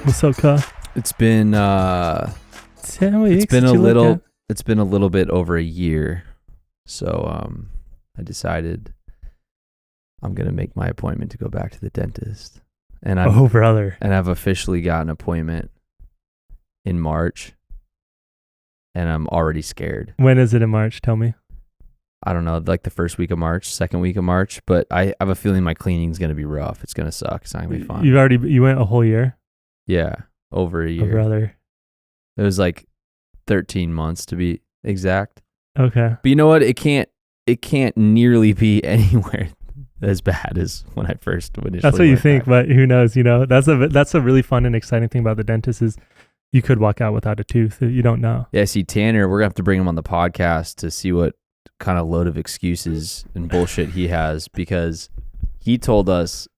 What's up, Ka? It's been 10 weeks. it's been a little bit over a year. So I decided I'm gonna make my appointment to go back to the dentist. And brother. And I've officially got an appointment in March. And I'm already scared. When is it in March? Tell me. I don't know, like the first week of March, second week of March, but I have a feeling my cleaning's gonna be rough. It's gonna suck. It's not gonna be fun. You went a whole year? Yeah, over a year. Oh, brother. It was like 13 months to be exact. Okay. But you know what? It can't nearly be anywhere as bad as when I first initially. That's what you think, back. but who knows? You know, that's a really fun and exciting thing about the dentist is you could walk out without a tooth. You don't know. Yeah, see, Tanner, we're gonna have to bring him on the podcast to see what kind of load of excuses and bullshit he has, because he told us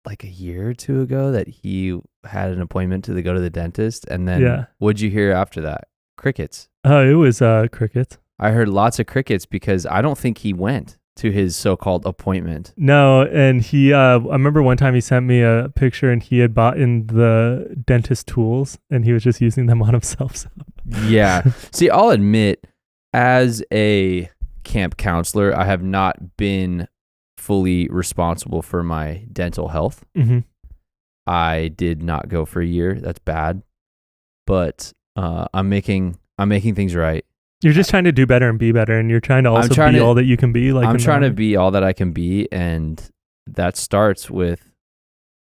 like a year or two ago that he had an appointment to go to the dentist, and then what'd you hear after that? Crickets. Oh, it was crickets. I heard lots of crickets because I don't think he went to his so-called appointment. No, and he I remember one time he sent me a picture and he had bought in the dentist tools and he was just using them on himself. So. Yeah. See, I'll admit, as a camp counselor, I have not been fully responsible for my dental health. Mm-hmm. I did not go for a year. That's bad. But I'm making things right. You're just trying to do better and be better, and you're trying to also be all that you can be. Like I'm trying to be all that I can be, and that starts with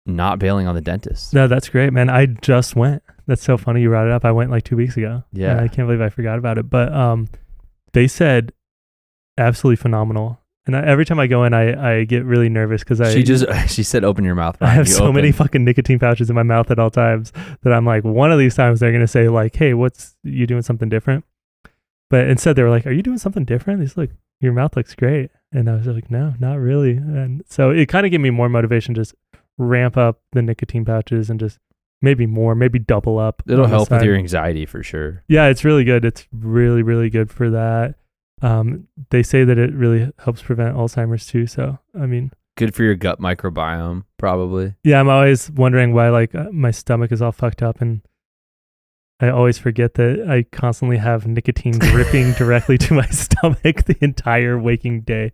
not bailing on the dentist. No, that's great, man. I just went. That's so funny you brought it up. I went like 2 weeks ago. Yeah. And I can't believe I forgot about it. But they said absolutely phenomenal. And every time I go in, I get really nervous because she said, open your mouth. I have so many fucking nicotine pouches in my mouth at all times that I'm like, one of these times they're going to say like, hey, you doing something different? But instead they were like, are you doing something different? He's like, your mouth looks great. And I was like, no, not really. And so it kind of gave me more motivation, just ramp up the nicotine pouches and just maybe double up. It'll help with your anxiety for sure. Yeah, it's really good. It's really, really good for that. They say that it really helps prevent Alzheimer's too. So, I mean, good for your gut microbiome, probably. Yeah, I'm always wondering why like my stomach is all fucked up, and I always forget that I constantly have nicotine dripping directly to my stomach the entire waking day.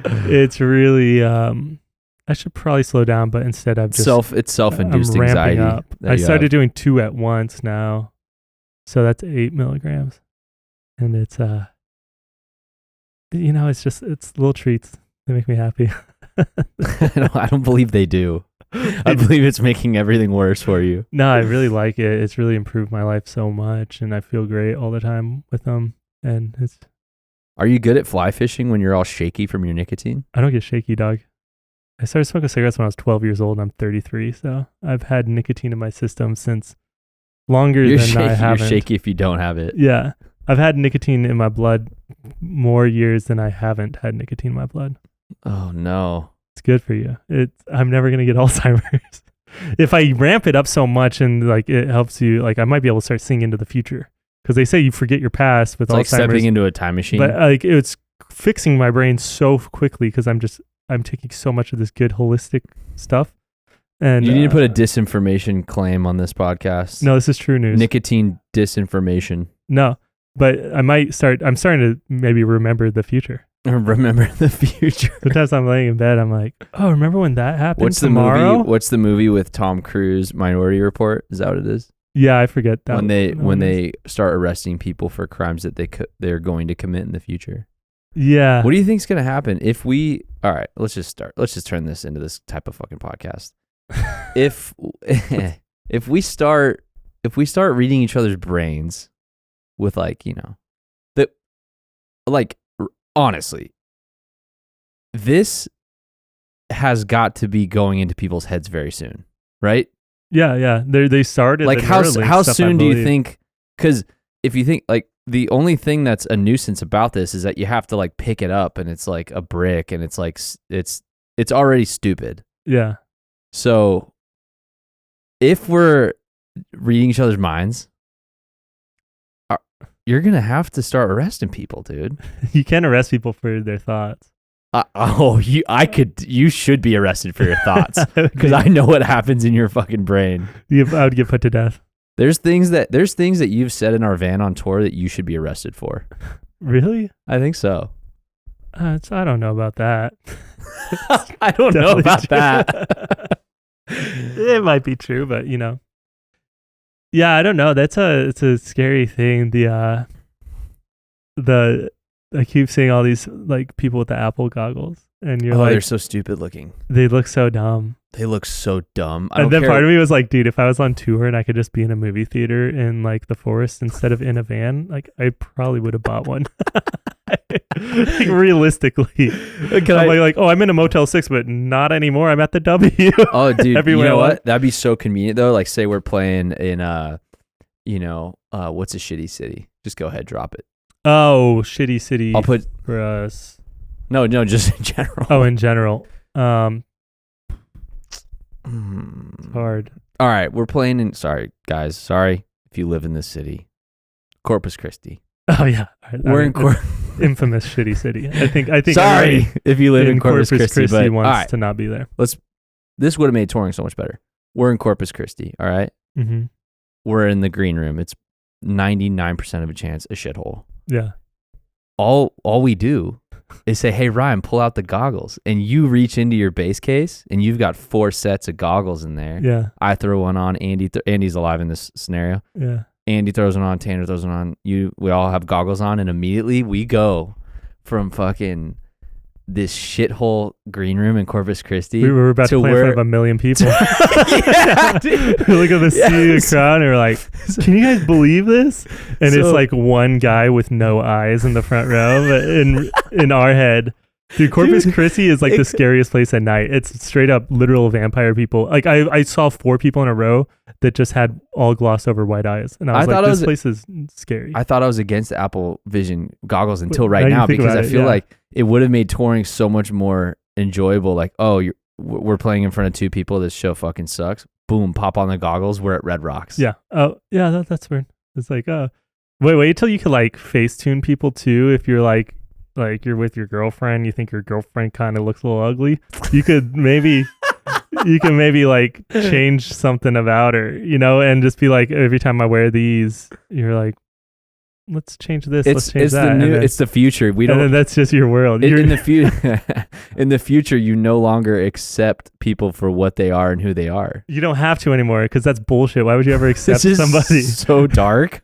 It's really, I should probably slow down, but instead I've just it's self-induced anxiety. Up. I started doing 2 at once now, so that's 8 milligrams, and it's you know, it's little treats. They make me happy. I don't believe they do. I believe it's making everything worse for you. No, I really like it. It's really improved my life so much, and I feel great all the time with them. And it's. Are you good at fly fishing when you're all shaky from your nicotine? I don't get shaky, dog. I started smoking cigarettes when I was 12 years old, and I'm 33, so I've had nicotine in my system since longer than I haven't. You're shaky if you don't have it. Yeah. I've had nicotine in my blood more years than I haven't had nicotine in my blood. Oh, no. It's good for you. I'm never going to get Alzheimer's. If I ramp it up so much and like it helps you, like I might be able to start seeing into the future. Because they say you forget your past with Alzheimer's. Like stepping into a time machine. But like it's fixing my brain so quickly because I'm taking so much of this good holistic stuff. And you need to put a disinformation claim on this podcast. No, this is true news. Nicotine disinformation. No, but I'm starting to maybe remember the future. Remember the future. Sometimes I'm laying in bed, I'm like, oh, remember when that happened? What's the movie with Tom Cruise, Minority Report? Is that what it is? Yeah, I forget that. When they start arresting people for crimes that they're going to commit in the future. Yeah. What do you think is going to happen if we? All right, let's just turn this into this type of fucking podcast. if we start reading each other's brains with honestly, this has got to be going into people's heads very soon, right? Yeah. They started. Like how soon do you think? Because if you think like the only thing that's a nuisance about this is that you have to like pick it up and it's like a brick and it's like it's already stupid. Yeah. So if we're reading each other's minds, you're going to have to start arresting people, dude. You can't arrest people for their thoughts. You should be arrested for your thoughts because I know what happens in your fucking brain. I would get put to death. There's things that you've said in our van on tour that you should be arrested for. Really? I think so. I don't know about that. I don't know about that. It might be true, but yeah, I don't know. It's a scary thing. I keep seeing all these like people with the Apple goggles, and you're like, they're so stupid looking. They look so dumb. They look so dumb. And then part of me was like, dude, if I was on tour and I could just be in a movie theater in like the forest instead of in a van, like I probably would have bought one. Like realistically, I'm in a Motel 6, but not anymore. I'm at the W. Oh, dude, you know what? That'd be so convenient though. Like, say we're playing in what's a shitty city? Just go ahead, drop it. Oh, shitty city. I'll put for us. No, just in general. Oh, in general. It's hard. All right, we're playing in. Sorry, guys. Sorry if you live in this city, Corpus Christi. Oh yeah, we're in infamous shitty city. I think. Sorry if you live in Corpus Christi, but wants to not be there. This would have made touring so much better. We're in Corpus Christi. All right. Mm-hmm. We're in the green room. It's 99% of a chance a shithole. Yeah. All we do is say, "Hey Ryan, pull out the goggles," and you reach into your base case, and you've got 4 sets of goggles in there. Yeah. I throw one on. Andy's alive in this scenario. Yeah. Andy throws one on. Tanner throws one on. We all have goggles on, and immediately we go from fucking this shithole green room in Corpus Christi. We were about to play in front of 1 million people. Yeah, dude. We look at the sea of crowd, and we're like, "Can you guys believe this?" And it's like one guy with no eyes in the front row. But in our head, dude, Corpus Christi is like the scariest place at night. It's straight up literal vampire people. Like I saw 4 people in a row that just had all glossed over white eyes, and I was like, "This place is scary." I thought I was against the Apple Vision goggles until right now because I feel like it would have made touring so much more enjoyable. Like, we're playing in front of 2 people. This show fucking sucks. Boom, pop on the goggles. We're at Red Rocks. Yeah. Oh, yeah. That's weird. It's like, wait till you can like Facetune people too. If you're like you're with your girlfriend, you think your girlfriend kind of looks a little ugly. You could maybe. You can maybe like change something about her, and just be like, every time I wear these, you're like, let's change this. Let's change that. It's the future. We don't. And then that's just your world. In the future, in the future, you no longer accept people for what they are and who they are. You don't have to anymore because that's bullshit. Why would you ever accept somebody? So dark.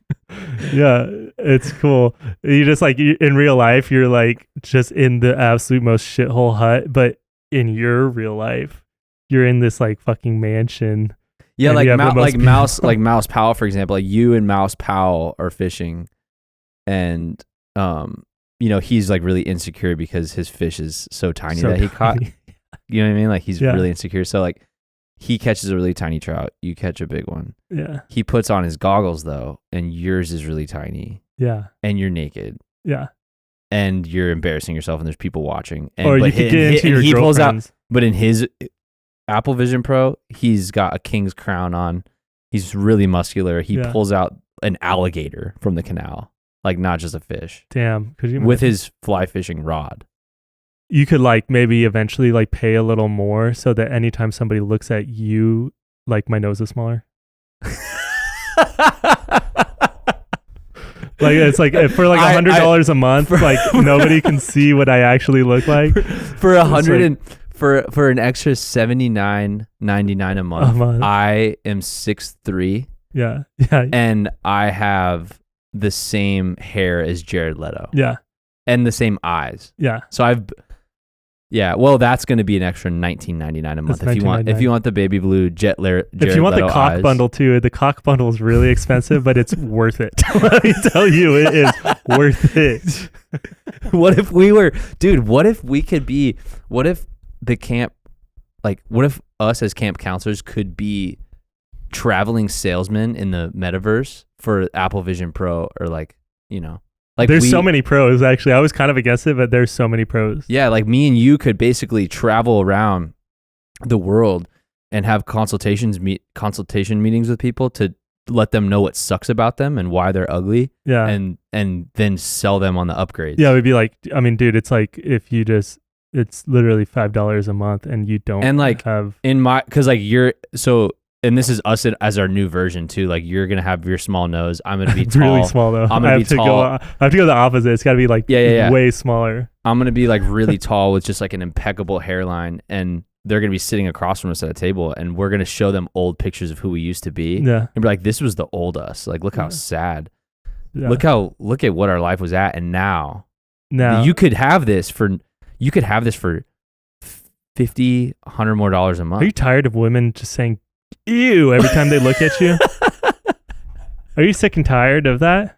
Yeah, it's cool. You just like in real life, you're like just in the absolute most shithole hut, but in your real life, you're in this like fucking mansion. Yeah, Mouse Powell, for example. Like you and Mouse Powell are fishing, and he's like really insecure because his fish is so tiny that he caught. You know what I mean? Like he's really insecure. So like he catches a really tiny trout, you catch a big one. Yeah. He puts on his goggles though, and yours is really tiny. Yeah. And you're naked. Yeah. And you're embarrassing yourself, and there's people watching. And you could get into your he pulls out, girlfriend's. but in his Apple Vision Pro, he's got a king's crown on. He's really muscular. He pulls out an alligator from the canal, like not just a fish. Damn, could you with his fly fishing rod? You could like maybe eventually like pay a little more so that anytime somebody looks at you, like my nose is smaller. Like it's like for like $100 a month, like nobody can see what I actually look like. For for an extra $79.99 a month, I am 6'3". Yeah. And I have the same hair as Jared Leto. Yeah. And the same eyes. Yeah. So well, that's going to be an extra $19.99 a month if you want the baby blue Jared if you want Leto the cock eyes. Bundle too. The cock bundle is really expensive, but it's worth it. Let me tell you, it is worth it. What if the camp, like what if us as camp counselors could be traveling salesmen in the metaverse for Apple Vision Pro, or like there's so many pros. Actually, I was kind of against it, but there's so many pros. Yeah, like me and you could basically travel around the world and have consultation meetings with people to let them know what sucks about them and why they're ugly. Yeah, and then sell them on the upgrades. Yeah, it would be like, I mean, dude, it's like if you just it's literally $5 a month, and you don't And like have because like and this is us as our new version too. Like you're gonna have your small nose. I'm gonna be tall. really small though. I'm gonna be tall. I have to go the opposite. It's got to be like way smaller. I'm gonna be like really tall with just like an impeccable hairline, and they're gonna be sitting across from us at a table, and we're gonna show them old pictures of who we used to be. Yeah, and be like, this was the old us. Like, look how sad. Yeah. Look at what our life was at, and now you could have this for $50, $100 more a month. Are you tired of women just saying "ew" every time they look at you? Are you sick and tired of that?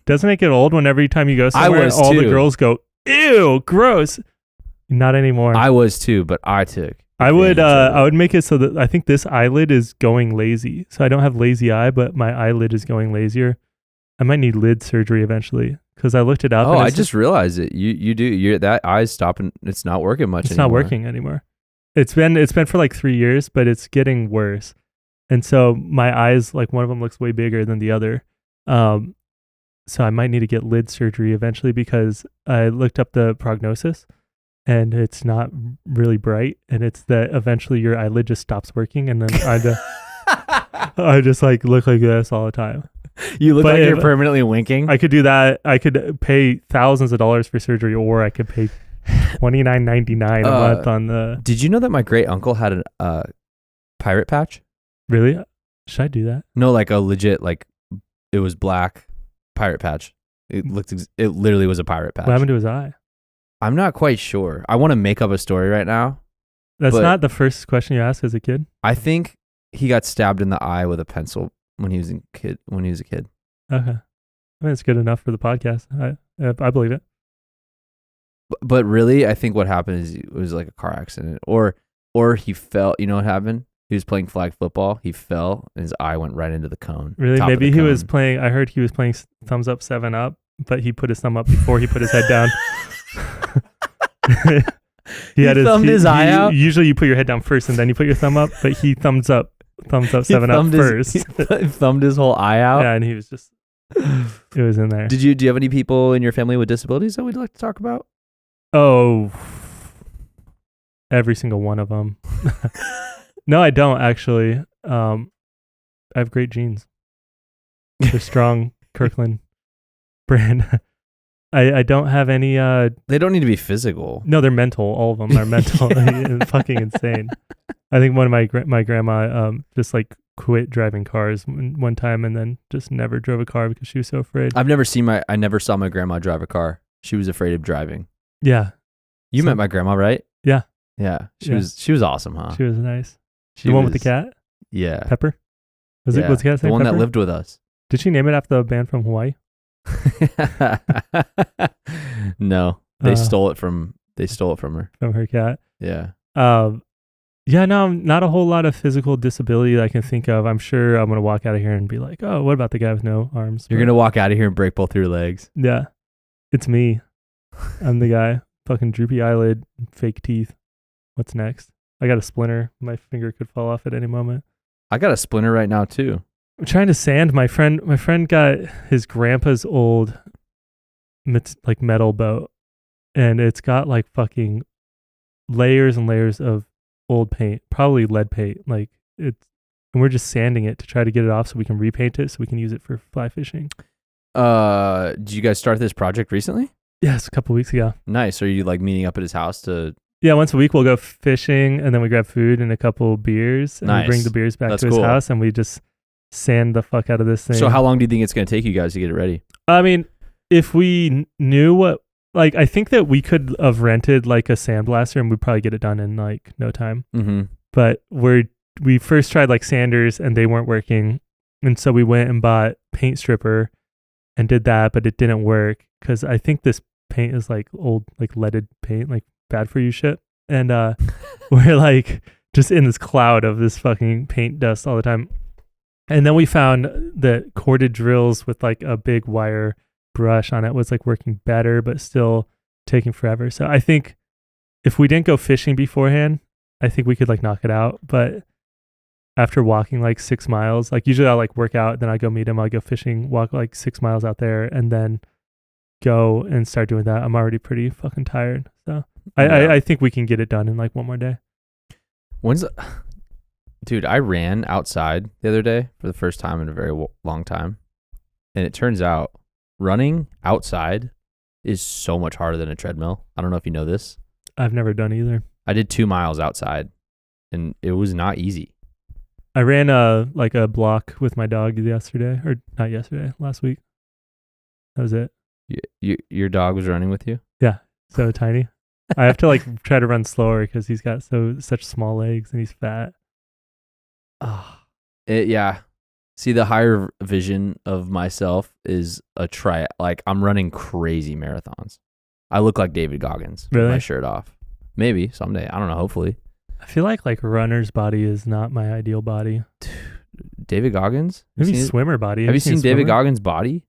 Doesn't it get old when every time you go somewhere, all the girls go "ew, gross"? Not anymore. I was too, but I took. I would make it so that I think this eyelid is going lazy. So I don't have lazy eye, but my eyelid is going lazier. I might need lid surgery eventually because I looked it up. Oh, I just realized it. You do. That eye's stopping. It's not working much anymore. It's not working anymore. It's been for like 3 years, but it's getting worse. And so my eyes, like one of them looks way bigger than the other. So I might need to get lid surgery eventually because I looked up the prognosis and it's not really bright. And it's that eventually your eyelid just stops working. And then I just like look like this all the time. You look like you're permanently winking. I could do that. I could pay thousands of dollars for surgery, or I could pay $29.99 a month on the. Did you know that my great uncle had a pirate patch? Really? Should I do that? No, like a legit, like it was black pirate patch. It literally was a pirate patch. What happened to his eye? I'm not quite sure. I want to make up a story right now. That's not the first question you asked as a kid. I think he got stabbed in the eye with a pencil when he was a kid. Okay, I mean, it's good enough for the podcast. I believe it. But really, I think what happened is it was like a car accident, or he fell. You know what happened? He was playing flag football. He fell, and his eye went right into the cone. Really? Maybe he was playing. I heard he was playing thumbs up 7-Up, but he put his thumb up before he put his head down. he thumbed his eye out. Usually, you put your head down first, and then you put your thumb up. But he thumbs up 7-Up first. He thumbed his whole eye out. Yeah, and he was just. It was in there. Do you have any people in your family with disabilities that we'd like to talk about? Oh, every single one of them. No, I don't actually. I have great genes. They're strong Kirkland brand. I don't have any. They don't need to be physical. No, they're mental. All of them are mental. Fucking insane. I think one of my grandma just like quit driving cars one time and then just never drove a car because she was so afraid. I never saw my grandma drive a car. She was afraid of driving. Yeah. You met my grandma, right? Yeah. Yeah. She was awesome, huh? She was nice. The one with the cat? Yeah. Pepper? What's the cat's name? The one Pepper? that lived with us. Did she name it after the band from Hawaii? No. They stole it from her. From her cat. Yeah. Yeah, no, not a whole lot of physical disability that I can think of. I'm sure I'm going to walk out of here and be like, oh, what about the guy with no arms? You're going to walk out of here and break both your legs. Yeah. It's me. I'm the guy. Fucking droopy eyelid, fake teeth. What's next? I got a splinter. My finger could fall off at any moment. I got a splinter right now too. I'm trying to sand my friend. My friend got his grandpa's old like metal boat, and it's got like fucking layers and layers of old paint, probably lead paint. Like it's, and we're just sanding it to try to get it off so we can repaint it so we can use it for fly fishing. Did you guys start this project recently? Yes, a couple weeks ago. Nice. Are you like meeting up at his house to? Yeah, once a week we'll go fishing and then we grab food and a couple beers and we bring the beers back to his house and we just sand the fuck out of this thing. So how long do you think it's going to take you guys to get it ready? I mean, if we knew what, like, I think that we could have rented like a sandblaster and we'd probably get it done in like no time. Mm-hmm. But we first tried like sanders and they weren't working. And so we went and bought paint stripper and did that, but it didn't work because I think this paint is like old, like leaded paint, like bad for you shit. And we're like just in this cloud of this fucking paint dust all the time. And then we found that corded drills with like a big wire brush on it was like working better, but still taking forever. So I think if we didn't go fishing beforehand, I think we could like knock it out. But after walking like 6 miles, like usually I'll like work out, then I go meet him, I'll go fishing, walk like 6 miles out there and then go and start doing that. I'm already pretty fucking tired. So I think we can get it done in like one more day. Dude, I ran outside the other day for the first time in a very long time. And it turns out running outside is so much harder than a treadmill. I don't know if you know this. I've never done either. I did 2 miles outside and it was not easy. I ran like a block with my dog yesterday, or not yesterday, last week. That was it. Your dog was running with you? Yeah, so tiny. I have to like try to run slower because he's got such small legs and he's fat. Yeah. See, the higher vision of myself is like I'm running crazy marathons. I look like David Goggins with my shirt off. Maybe someday. I don't know. Hopefully. I feel like runner's body is not my ideal body. David Goggins? Maybe swimmer body. Have you seen David Goggins' body?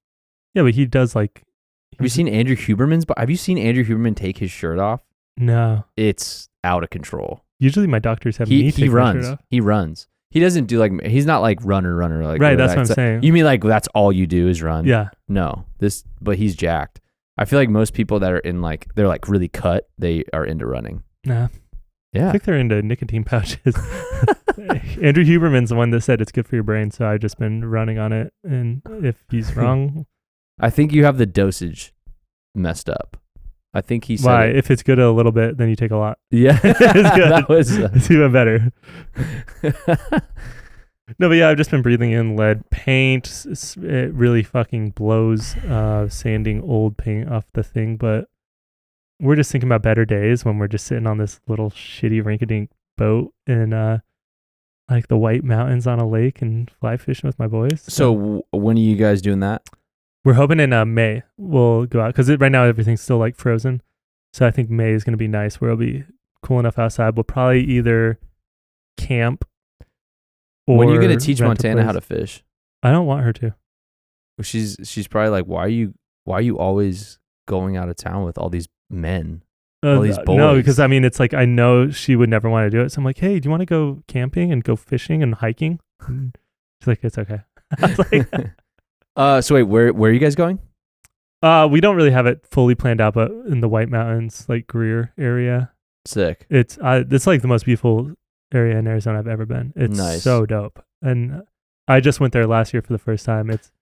Yeah, but he does like. Have you seen Andrew Huberman's? Have you seen Andrew Huberman take his shirt off? No. It's out of control. Usually my doctors have me take my shirt off. He runs. He doesn't do like, he's not like runner like. Right, that's what I'm saying. You mean like that's all you do is run? Yeah. No, but he's jacked. I feel like most people that are in like, they're like really cut, they are into running. Nah. Yeah. I think they're into nicotine pouches. Andrew Huberman's the one that said it's good for your brain, so I've just been running on it. And if he's wrong. I think you have the dosage messed up. I think he said. Why? If it's good a little bit, then you take a lot. Yeah. It's good. That was it's even better. No, but yeah, I've just been breathing in lead paint. It really fucking blows sanding old paint off the thing. But we're just thinking about better days when we're just sitting on this little shitty rink-a-dink boat in like the White Mountains on a lake and fly fishing with my boys. So when are you guys doing that? We're hoping in May we'll go out because right now everything's still like frozen. So I think May is going to be nice where it'll be cool enough outside. We'll probably either camp or. When are you going to teach Montana how to fish? I don't want her to. She's probably like, why are you always going out of town with all these men? All these boys? No, because I mean, it's like I know she would never want to do it. So I'm like, hey, do you want to go camping and go fishing and hiking? And she's like, it's okay. I was like, so wait, where are you guys going? We don't really have it fully planned out, but in the White Mountains, like Greer area. Sick. It's like the most beautiful area in Arizona I've ever been. It's nice. So dope. And I just went there last year for the first time. It's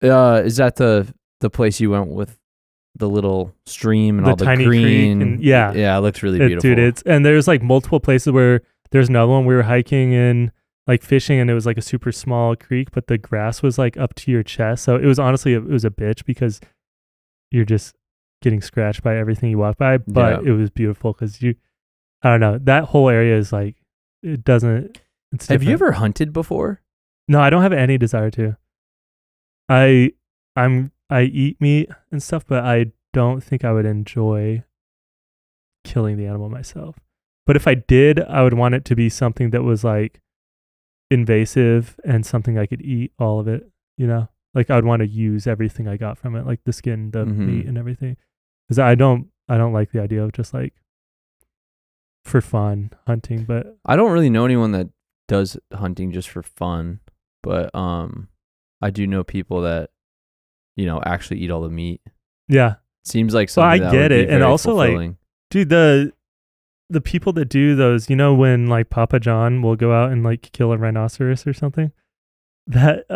is that the place you went with the little stream and all the tiny green? Creek and, yeah. Yeah, it looks really beautiful. Dude, and there's like multiple places where there's another one we were hiking in, like fishing, and it was like a super small creek, but the grass was like up to your chest. So it was honestly, it was a bitch because you're just getting scratched by everything you walk by, but it was beautiful because I don't know, that whole area is like, it doesn't, it's different. Have you ever hunted before? No, I don't have any desire to. I eat meat and stuff, but I don't think I would enjoy killing the animal myself. But if I did, I would want it to be something that was like invasive and something I could eat all of it, you know? Like I would want to use everything I got from it, like the skin, the meat and everything. Because I don't like the idea of just like for fun hunting, but I don't really know anyone that does hunting just for fun, but I do know people that, you know, actually eat all the meat. Yeah. Seems like something I get it. And also fulfilling. like, dude, the people that do those, you know, when like Papa John will go out and like kill a rhinoceros or something, that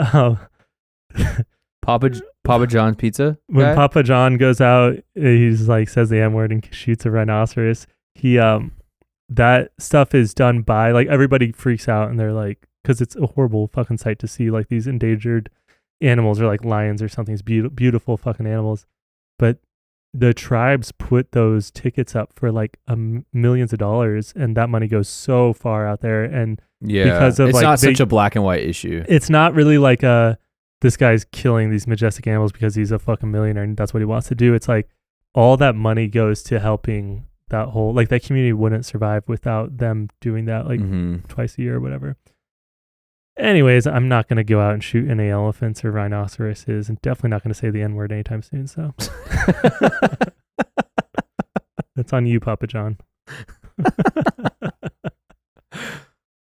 Papa John's pizza when guy? Papa John goes out, he's like says the M word and shoots a rhinoceros. He that stuff is done by like everybody freaks out and they're like, because it's a horrible fucking sight to see like these endangered animals or like lions or something. It's beautiful fucking animals, but the tribes put those tickets up for like millions of dollars, and that money goes so far out there. And because of it's like not such a black and white issue. It's not really like this guy's killing these majestic animals because he's a fucking millionaire and that's what he wants to do. It's like all that money goes to helping that whole, like that community wouldn't survive without them doing that like twice a year or whatever. Anyways, I'm not going to go out and shoot any elephants or rhinoceroses, and definitely not going to say the N-word anytime soon, so. That's on you, Papa John.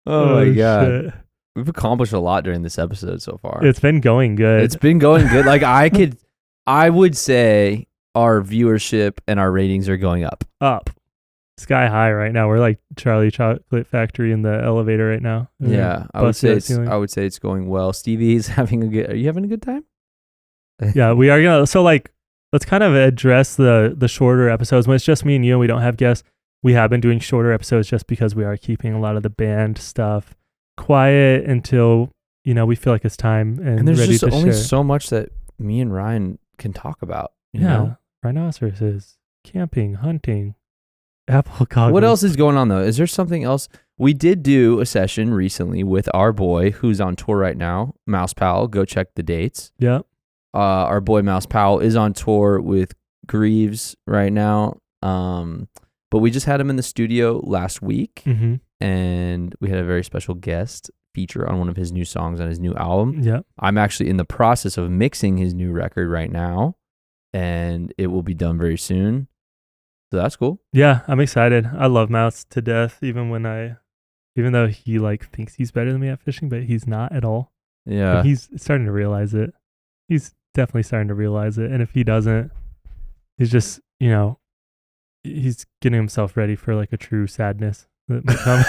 Oh my God. Shit. We've accomplished a lot during this episode so far. It's been going good. It's been going good. Like I would say our viewership and our ratings are going up. sky high right now. We're like Charlie Chocolate Factory in the elevator right now. Yeah, I would say it's going well. Stevie's are you having a good time? Yeah, we are gonna. So like, let's kind of address the shorter episodes. When it's just me and you and we don't have guests, we have been doing shorter episodes just because we are keeping a lot of the band stuff quiet until, we feel like it's time and there's ready just to only share. so much that me and Ryan can talk about. You know? Rhinoceroses, camping, hunting, apple goggles. What else is going on though? Is there something else? We did do a session recently with our boy who's on tour right now, Mouse Powell. Go check the dates. Yeah. Our boy Mouse Powell is on tour with Greaves right now. But we just had him in the studio last week, and we had a very special guest feature on one of his new songs on his new album. Yeah. I'm actually in the process of mixing his new record right now, and it will be done very soon. So that's cool. Yeah, I'm excited. I love Mouse to death, even though he like thinks he's better than me at fishing, but he's not at all. Yeah. But he's starting to realize it. He's definitely starting to realize it. And if he doesn't, he's just, he's getting himself ready for like a true sadness that may come.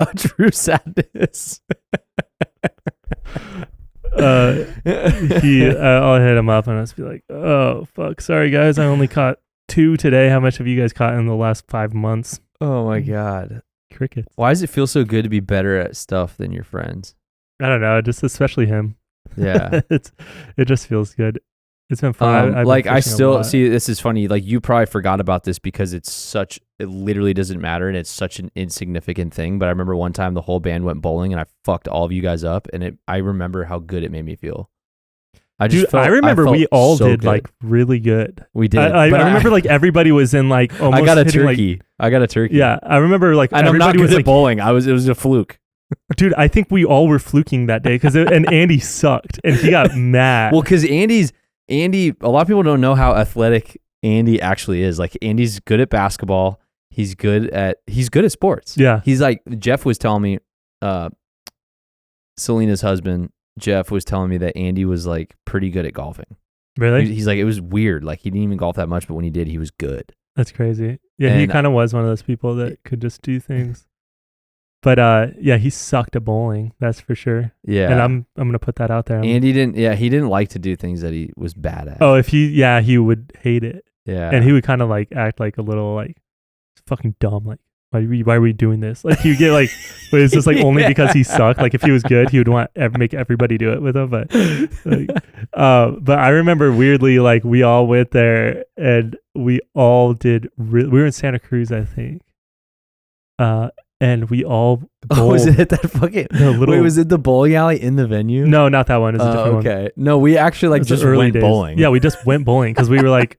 A true sadness. I'll hit him up and I'll just be like, oh fuck, sorry guys, I only caught 2 today. How much have you guys caught in the last 5 months? Oh my God. Crickets. Why does it feel so good to be better at stuff than your friends? I don't know, just especially him. Yeah. It just feels good. It's been fun. I still see, this is funny. Like you probably forgot about this because it literally doesn't matter and it's such an insignificant thing. But I remember one time the whole band went bowling and I fucked all of you guys up, and I remember how good it made me feel. I remember we all did good. Like really good. We did. I remember like everybody was in like almost. I got a turkey. Yeah, I remember like and I'm not good at bowling. It was a fluke. Dude, I think we all were fluking that day and Andy sucked and he got mad. Well, because Andy, a lot of people don't know how athletic Andy actually is. Like Andy's good at basketball. He's good at sports. Yeah. He's like, Jeff was telling me, Selena's husband, Jeff was telling me that Andy was like pretty good at golfing. Really? He's like, it was weird. Like he didn't even golf that much, but when he did, he was good. That's crazy. Yeah, he kind of was one of those people that could just do things. But he sucked at bowling. That's for sure. Yeah, and I'm gonna put that out there. Andy didn't. Yeah, he didn't like to do things that he was bad at. Oh, he would hate it. Yeah, and he would kind of like act like a little like fucking dumb. Like why are we doing this? Like he would get like, but it's just like only because he sucked. Like if he was good, he would make everybody do it with him. But I remember weirdly like we all went there and we all did. We were in Santa Cruz, I think. And we all bowled. Oh, was it at that fucking... Wait, was it the bowling alley in the venue? No, not that one. It's a different one. Okay. No, we actually just went bowling. Yeah, we just went bowling because we were like,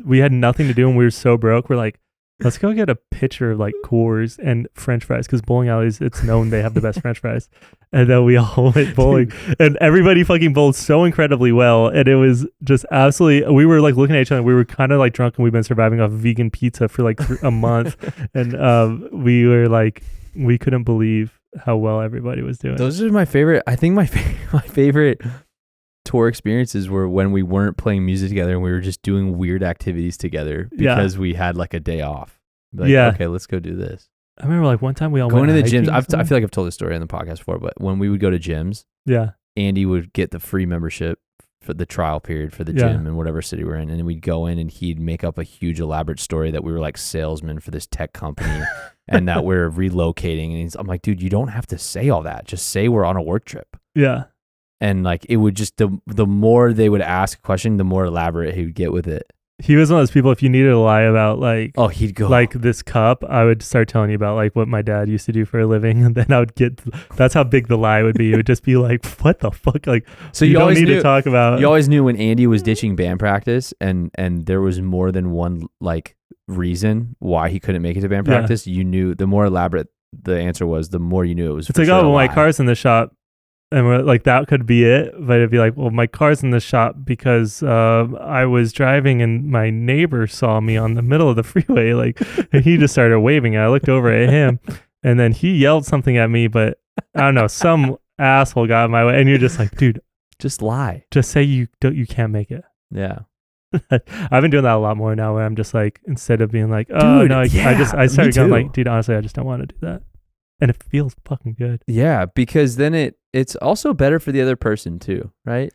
we had nothing to do and we were so broke. We're like, let's go get a pitcher of like Coors and French fries because bowling alleys, it's known they have the best French fries. And then we all went bowling and everybody fucking bowled so incredibly well. And it was just absolutely, we were like looking at each other. We were kind of like drunk and we've been surviving off vegan pizza for like a month. And we were like, we couldn't believe how well everybody was doing. Those are my favorite. I think my favorite tour experiences were when we weren't playing music together and we were just doing weird activities together because we had like a day off. Like, okay, let's go do this. I remember like one time we all going went to the gyms. I feel like I've told this story on the podcast before, but when we would go to gyms, Andy would get the free membership for the trial period for the gym in whatever city we're in, and then we'd go in and he'd make up a huge elaborate story that we were like salesmen for this tech company and that we're relocating. And I'm like, dude, you don't have to say all that. Just say we're on a work trip. Yeah. And like it would just the more they would ask a question, the more elaborate he would get with it. He was one of those people, if you needed to lie about like, he'd go like this cup, I would start telling you about like what my dad used to do for a living. And then I would that's how big the lie would be. It would just be like, what the fuck? Like, so you don't need to talk about. You always knew when Andy was ditching band practice and there was more than one like reason why he couldn't make it to band practice. You knew the more elaborate the answer was, the more you knew it was. It's like, well, my car's in the shop. And we're like, that could be it. But it'd be like, well, my car's in the shop because I was driving and my neighbor saw me on the middle of the freeway. Like, and he just started waving. I looked over at him and then he yelled something at me, but I don't know, some asshole got in my way. And you're just like, dude, just lie. Just say you can't make it. Yeah. I've been doing that a lot more now, where I'm just like, instead of being like, oh Dude, no, I me started going too. like, dude, honestly, I just don't want to do that, and it feels fucking good. Yeah, because then it's also better for the other person too, right?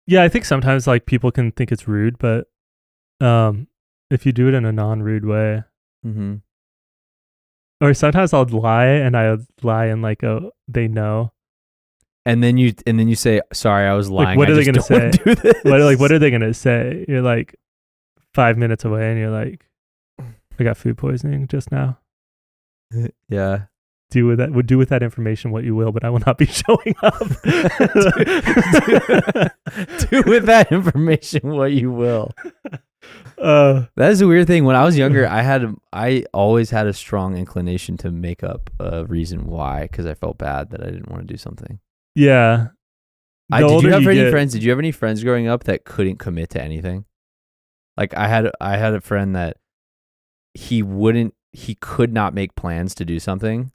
Yeah, I think sometimes like people can think it's rude, but if you do it in a non-rude way, Mm-hmm. or sometimes I'll lie, and I lie in like they know. And then you say, sorry, I was lying. Like, what I are they just gonna don't say? wanna do this. What are they gonna say? You're like 5 minutes away, and you're like, I got food poisoning just now. Yeah. Do with that information what you will, but I will not be showing up. Do with that information what you will. Uh, That is a weird thing. When I was younger, I always had a strong inclination to make up a reason why, because I felt bad that I didn't want to do something. yeah. Did you have any friends? Did you have any friends growing up that couldn't commit to anything? Like I had a friend that he could not make plans to do something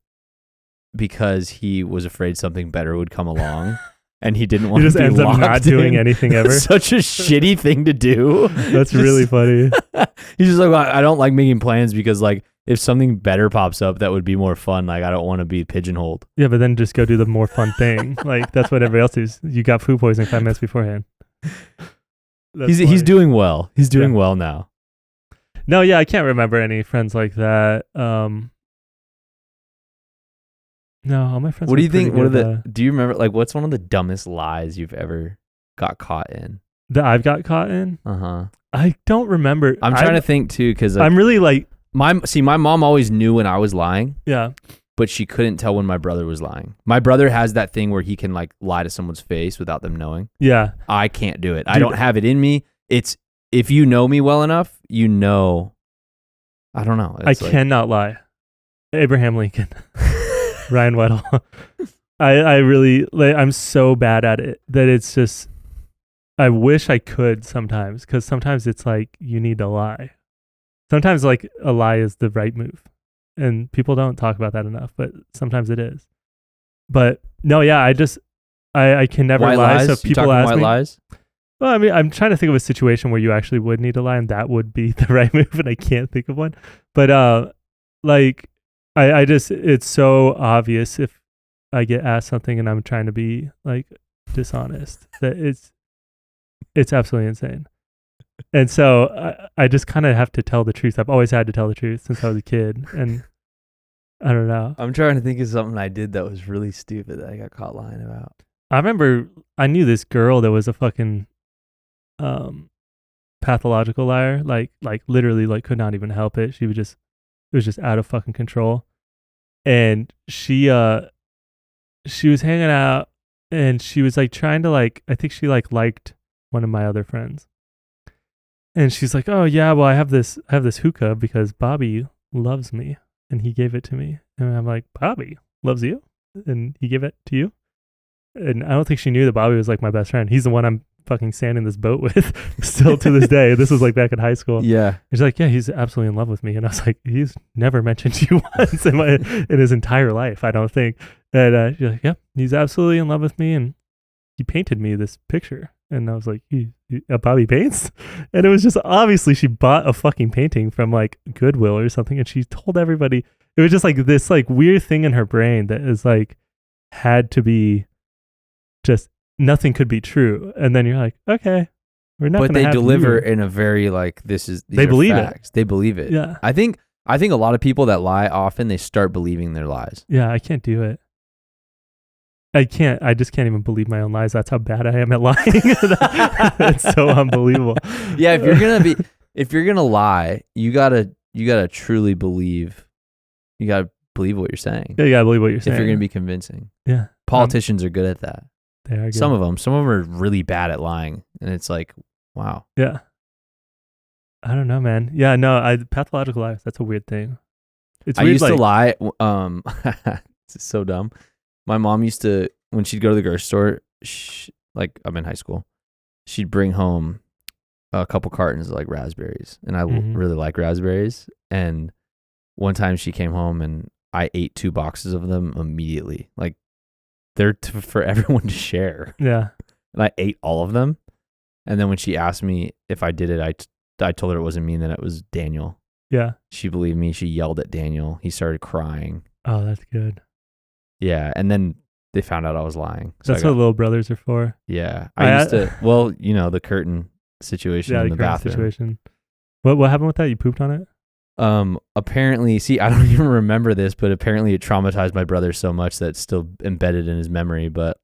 because he was afraid something better would come along, and he didn't want He to just be ends up locked not doing in. anything ever. Such a shitty thing to do. That's really funny. He's just like, well, I don't like making plans because like if something better pops up that would be more fun, like I don't want to be pigeonholed. Yeah, but then just go do the more fun thing. Like that's what everybody else does. You got food poisoning 5 minutes beforehand. He's doing well. He's doing well now. No, yeah, I can't remember any friends like that. No, all my friends. What do you think? Good, Do you remember like what's one of the dumbest lies you've ever got caught in? that I've got caught in? I don't remember. I'm trying to think too, because I'm really like my mom always knew when I was lying, yeah. but she couldn't tell when my brother was lying. My brother has that thing where he can like lie to someone's face without them knowing. Yeah. I can't do it. Dude, I don't have it in me. It's if you know me well enough, you know. I don't know. I cannot lie. Abraham Lincoln, Ryan Weddle. I really like, I'm so bad at it that it's just, I wish I could sometimes, because sometimes it's like you need to lie. Sometimes like a lie is the right move, and people don't talk about that enough, but sometimes it is. But no, yeah, I can never white lie. lies? So if You people talking ask white me, lies? well, I mean, I'm trying to think of a situation where you actually would need to lie, and that would be the right move, and I can't think of one. But like, I just, it's so obvious if I get asked something and I'm trying to be like dishonest that it's absolutely insane. And so I just kind of have to tell the truth. I've always had to tell the truth since I was a kid, and I don't know. I'm trying to think of something I did that was really stupid that I got caught lying about. I remember I knew this girl that was a fucking pathological liar, like literally like could not even help it. It was just out of fucking control. And she was hanging out, and she was like trying to like, I think she like liked one of my other friends. And she's like, "Oh yeah, well I have this hookah because Bobby loves me and he gave it to me." And I'm like, "Bobby loves you and he gave it to you?" And I don't think she knew that Bobby was like my best friend. He's the one I'm fucking sailing this boat with still to this day. This was like back in high school. Yeah. He's like, "Yeah, he's absolutely in love with me." And I was like, "He's never mentioned you once in his entire life, I don't think." And she's like, "Yeah, he's absolutely in love with me, and he painted me this picture." And I was like, Bobby paints? And it was just obviously she bought a fucking painting from like Goodwill or something, and she told everybody. It was just like this like weird thing in her brain that is like had to be just, nothing could be true. And then you're like, okay, we're not. But they deliver you. in a very like these they are believe facts. it. They believe it. Yeah. I think a lot of people that lie often they start believing their lies. Yeah, I can't do it. I just can't even believe my own lies. That's how bad I am at lying. It's so unbelievable. Yeah, if you're gonna lie, you gotta truly believe. You gotta believe what you're saying. Yeah, you gotta believe what you're saying. If you're gonna be convincing. Yeah. Politicians are good at that. They are good. Some of them are really bad at lying, and it's like, wow. Yeah. I don't know, man. Yeah, no, pathological liars. That's a weird thing. It's weird, I used to lie. This is so dumb. My mom used to, when she'd go to the grocery store, like I'm in high school, she'd bring home a couple cartons of like raspberries, and I really like raspberries. And one time she came home and I ate 2 boxes of them immediately. Like they're for everyone to share. Yeah. And I ate all of them. And then when she asked me if I did it, I told her it wasn't me and that it was Daniel. Yeah. She believed me. She yelled at Daniel. He started crying. Oh, that's good. Yeah. And then they found out I was lying. So That's what little brothers are for. Yeah. I used to, well, the curtain situation in the bathroom. Situation. What happened with that? You pooped on it? Apparently, see, I don't even remember this, but apparently it traumatized my brother so much that it's still embedded in his memory. But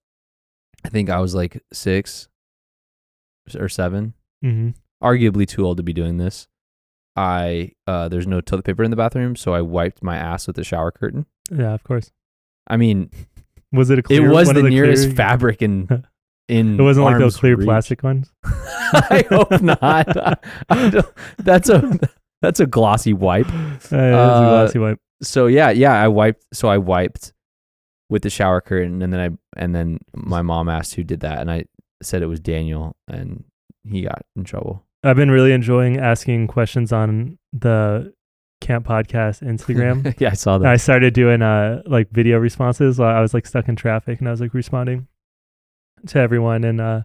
I think I was like 6 or 7, arguably too old to be doing this. There's no toilet paper in the bathroom, so I wiped my ass with the shower curtain. Yeah, of course. I mean, was it a clear? It was the nearest fabric in. It wasn't like those clear reach. Plastic ones. I hope not. That's a glossy wipe. It is a glossy wipe. So yeah, I wiped. So I wiped with the shower curtain, and then my mom asked who did that, and I said it was Daniel, and he got in trouble. I've been really enjoying asking questions on the Kamp Podcast Instagram. Yeah, I saw that. I started doing like video responses while I was like stuck in traffic, and I was like responding to everyone and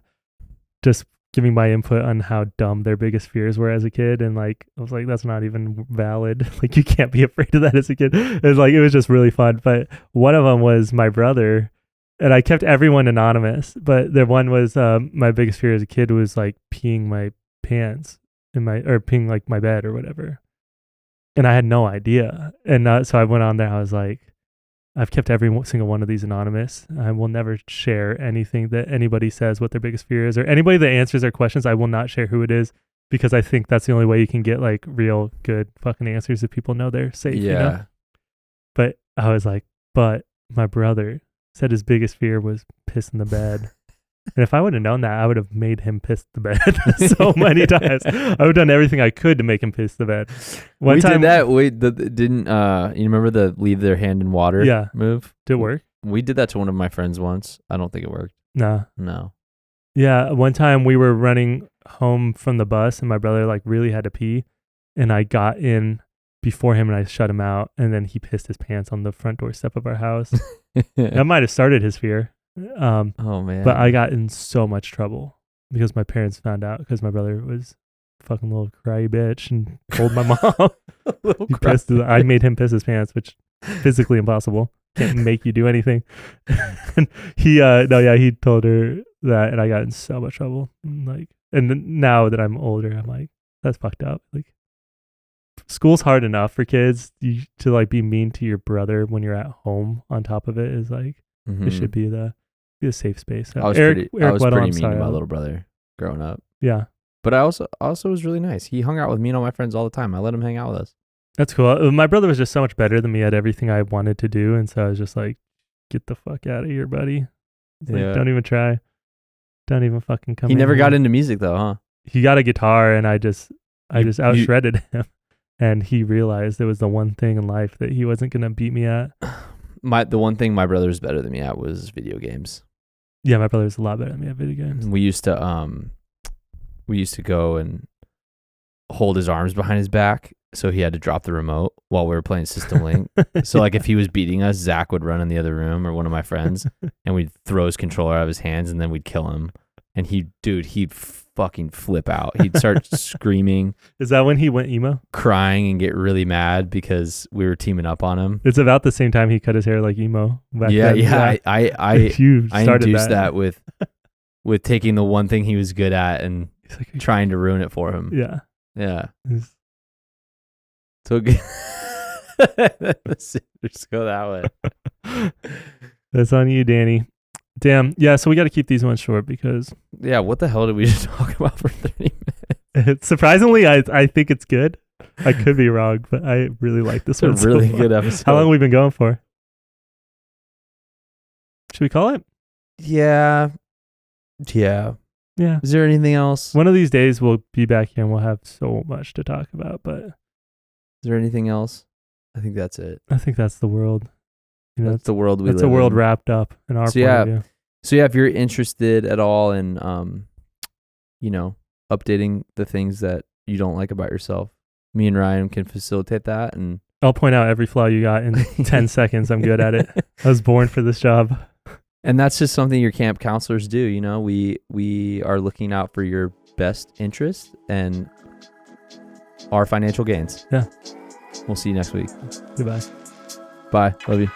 just giving my input on how dumb their biggest fears were as a kid. And like I was like, that's not even valid. Like you can't be afraid of that as a kid. It was just really fun. But one of them was my brother, and I kept everyone anonymous. But the one was my biggest fear as a kid was like peeing my pants or peeing like my bed or whatever. And I had no idea. And so I went on there. I was like, I've kept every single one of these anonymous. I will never share anything that anybody says what their biggest fear is, or anybody that answers their questions. I will not share who it is, because I think that's the only way you can get like real good fucking answers if people know they're safe. Yeah. But I was like, but my brother said his biggest fear was piss in the bed. And if I would have known that, I would have made him piss the bed so many times. I would have done everything I could to make him piss the bed. One time, did that. Didn't you remember the leave their hand in water move? Did it work? We did that to one of my friends once. I don't think it worked. No. Yeah, one time we were running home from the bus, and my brother like really had to pee, and I got in before him and I shut him out, and then he pissed his pants on the front doorstep of our house. That might have started his fear. Oh man! But I got in so much trouble because my parents found out, because my brother was a fucking little cryy bitch and told my mom. I made him piss his pants, which physically impossible. Can't make you do anything. And he told her that, and I got in so much trouble. And now that I'm older, I'm like, that's fucked up. Like, school's hard enough for kids. To like be mean to your brother when you're at home on top of it is like, it should be a safe space. I was pretty mean to my little brother growing up. Yeah. But I also was really nice. He hung out with me and all my friends all the time. I let him hang out with us. That's cool. My brother was just so much better than me at everything I wanted to do. And so I was just like, get the fuck out of here, buddy. Like, don't even try. Don't even fucking come in. He never got into music though, huh? He got a guitar, and I just out-shredded him. And he realized it was the one thing in life that he wasn't going to beat me at. The one thing my brother was better than me at was video games. Yeah, my brother's a lot better than me at video games. We used to go and hold his arms behind his back, so he had to drop the remote while we were playing System Link. So like if he was beating us, Zach would run in the other room, or one of my friends, and we'd throw his controller out of his hands, and then we'd kill him. And he'd fucking flip out. He'd start screaming. Is that when he went emo? Crying and get really mad because we were teaming up on him. It's about the same time he cut his hair like emo. I induced that with taking the one thing he was good at and trying to ruin it for him. Yeah. So let's just go that way. That's on you, Danny. Damn. Yeah, so we got to keep these ones short because... Yeah, what the hell did we just talk about for 30 minutes? Surprisingly, I think it's good. I could be wrong, but I really like this one. It's a really good episode. How long have we been going for? Should we call it? Yeah. Is there anything else? One of these days we'll be back here and we'll have so much to talk about, but... Is there anything else? I think that's it. I think that's the world. That's the world we live in. It's a world wrapped up in our point of view. So yeah, if you're interested at all in, updating the things that you don't like about yourself, me and Ryan can facilitate that. And I'll point out every flaw you got in 10 seconds. I'm good at it. I was born for this job. And that's just something your camp counselors do. We are looking out for your best interest and our financial gains. Yeah. We'll see you next week. Goodbye. Bye. Love you.